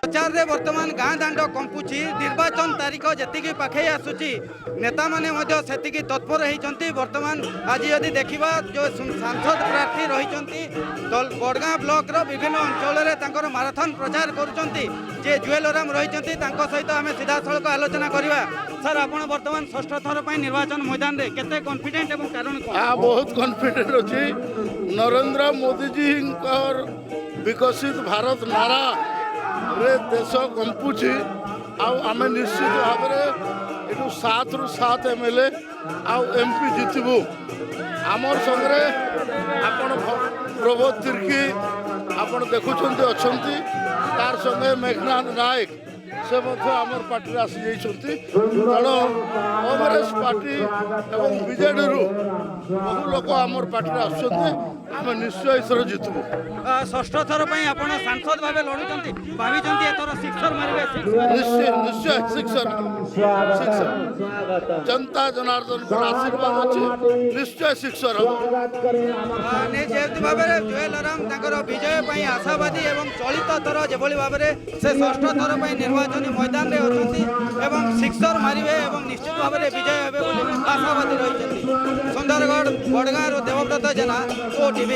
प्रचार वर्तमान गाँ दाण्ड कंपुची निर्वाचन तारीख जी पाखे आसूची नेता माने से तत्पर होती वर्तमान आज यदि देखा जो सांसद प्रार्थी रही बड़गाँ ब्लॉक विभिन्न अंचल माराथन प्रचार कर जुएलराम रही सहित आम सीधा सड़क आलोचना करवा सर आप वर्तमान षष्ठ थर पर निर्वाचन मैदान में केते कॉन्फिडेंट एवं कारण बहुत कॉन्फिडेंट अच्छी नरेंद्र मोदी जी विकसित भारत नारा रे देश कंपुची आम निश्चित भाव में यू 7 ରୁ 7 MLA आउ MP जितबू आमर संगे आपण प्रबोध तिर्की आपण देखुंत अच्छा तार संगे मेघनाथ नायक से आमर पार्टी आसी जाइए तेणु कांग्रेस पार्टी एवं बीजेडी बहु लोक आमर पार्टी आम निश्चय एथर जितबू षष्ठ थर पर आप सांसद भाव लड़ुंट भाई एथर सिक्सर मारे निश्चय निश्चय सिक्सर जनता जनार्दन को आशीर्वाद अच्छे निश्चय सिक्सर निश्चित भाव में जुएलराम विजय आशावादी एवं चलित थर जो भाव में से षष्ठ थर पर निर्वाचन मैदान में अच्छा सिक्सर मारे और निश्चित भाव में विजय हे आशावादी रही सुंदरगढ़ बड़गाँ देवव्रत जेना OTV।